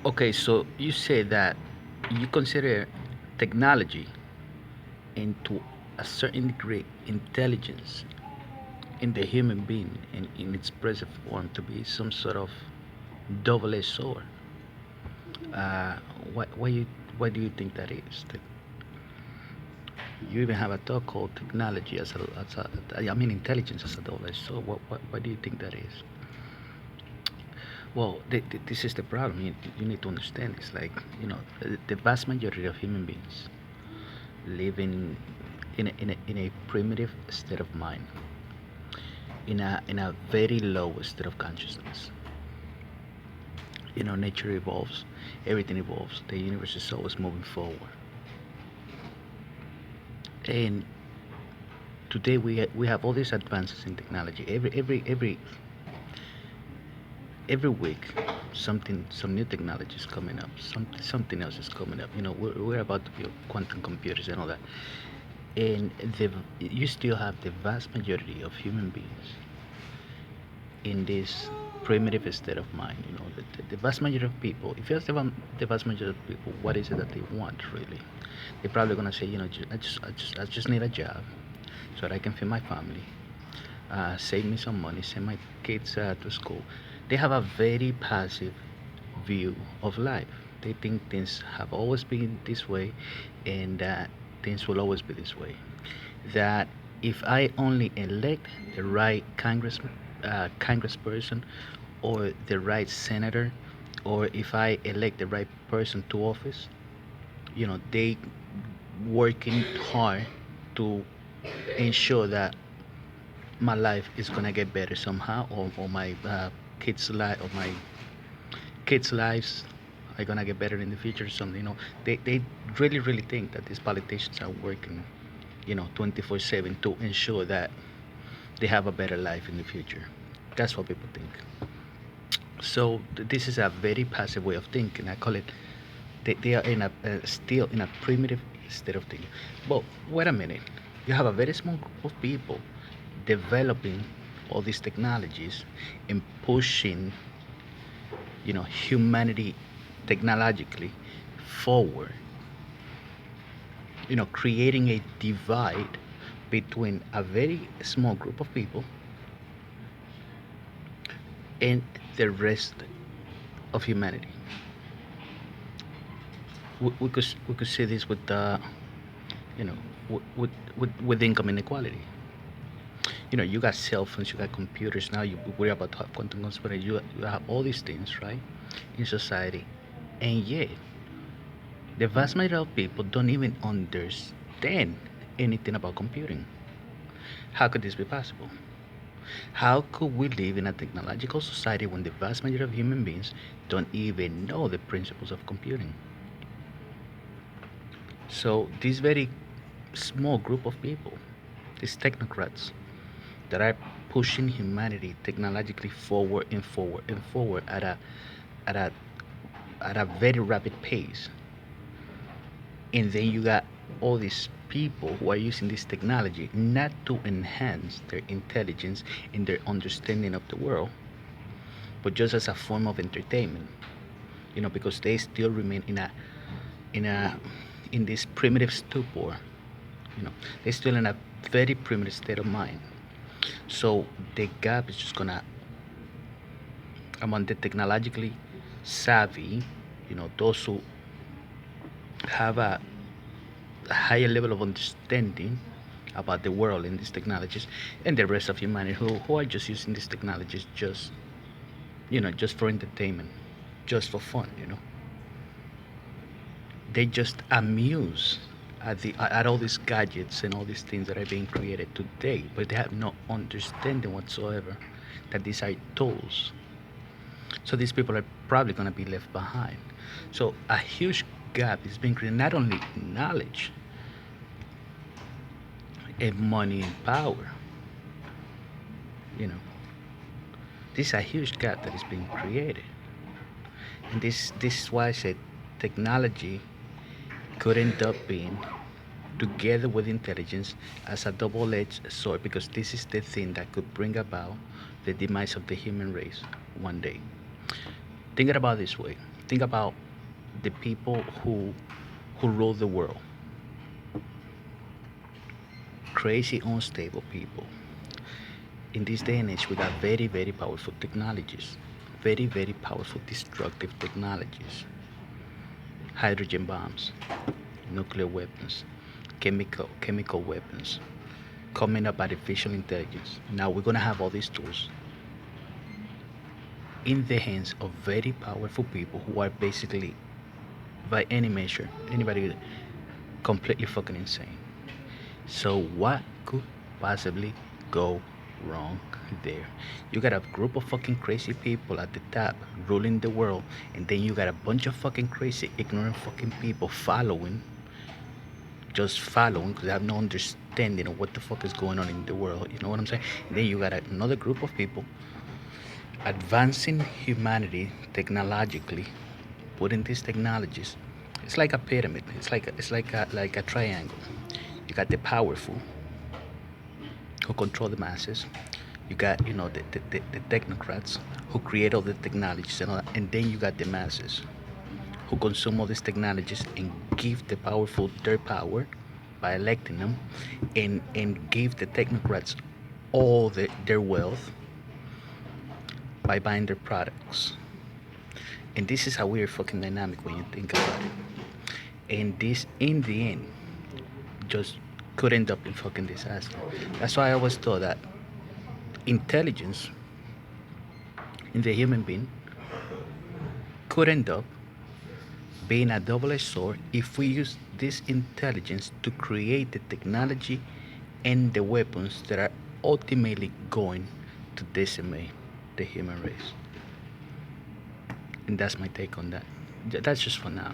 Okay, so you say that you consider technology and to a certain degree intelligence in the human being in its present form to be some sort of double-edged sword. Uh, why you why do you think that is? You even have a talk called technology I mean intelligence as a double-edged sword. What do you think that is? Well, this is the problem. You need to understand. It's like the vast majority of human beings live in a primitive state of mind, in a very low state of consciousness. Nature evolves, everything evolves. The universe is always moving forward, and today we have all these advances in technology. Every week, some new technology is coming up. Something else is coming up. We're about to build quantum computers and all that. And you still have the vast majority of human beings in this primitive state of mind. The vast majority of people, if you ask the vast majority of people what is it that they want really, they're probably gonna say, I just need a job so that I can feed my family, save me some money, send my kids to school. They have a very passive view of life. They think things have always been this way, and that things will always be this way. That if I only elect the right congressperson, or the right senator, or if I elect the right person to office, they working hard to ensure that my life is gonna get better somehow, or my kids' lives are gonna get better in the future. Something, they really think that these politicians are working, 24/7 to ensure that they have a better life in the future. That's what people think. So this is a very passive way of thinking. I call it. They are still in a primitive state of thinking. But wait a minute. You have a very small group of people developing all these technologies and pushing, humanity technologically forward. Creating a divide between a very small group of people and the rest of humanity. We could see this with you know with income inequality. You got cell phones, you got computers. Now you worry about quantum computing. You have all these things, right, in society, and yet the vast majority of people don't even understand anything about computing. How could this be possible? How could we live in a technological society when the vast majority of human beings don't even know the principles of computing? So this very small group of people, these technocrats that are pushing humanity technologically forward and forward and forward at a at a very rapid pace. And then you got all these people who are using this technology not to enhance their intelligence and their understanding of the world, but just as a form of entertainment. Because they still remain in a in this primitive stupor. You know, they're still in a very primitive state of mind. So the gap is just gonna among the technologically savvy, those who have a higher level of understanding about the world and these technologies, and the rest of humanity who are just using these technologies just for entertainment, just for fun. They just amuse at all these gadgets and all these things that are being created today, but they have no understanding whatsoever that these are tools. So these people are probably going to be left behind. So a huge gap is being created, not only knowledge and money and power. You know, this is a huge gap that is being created, and this is why I said technology could end up being together with intelligence as a double-edged sword, because this is the thing that could bring about the demise of the human race one day. Think about it this way. Think about the people who rule the world. Crazy, unstable people. In this day and age, we got very, very powerful technologies. Very, very powerful destructive technologies. Hydrogen bombs, nuclear weapons, chemical weapons, coming up artificial intelligence. Now we're gonna have all these tools in the hands of very powerful people who are basically, by any measure, anybody completely fucking insane. So what could possibly go wrong there? You got a group of fucking crazy people at the top ruling the world, and then you got a bunch of fucking crazy, ignorant fucking people following, just following because they have no understanding of what the fuck is going on in the world. You know what I'm saying? And then you got another group of people advancing humanity technologically, putting these technologies. It's like a pyramid. It's like a triangle. You got the powerful who control the masses. You got the technocrats who create all the technologies and all that. And then you got the masses who consume all these technologies and give the powerful their power by electing them, and give the technocrats all their wealth by buying their products. And this is a weird fucking dynamic when you think about it. And this, in the end, just could end up in fucking disaster. That's why I always thought that intelligence in the human being could end up being a double-edged sword if we use this intelligence to create the technology and the weapons that are ultimately going to decimate the human race. And that's my take on that. That's just for now.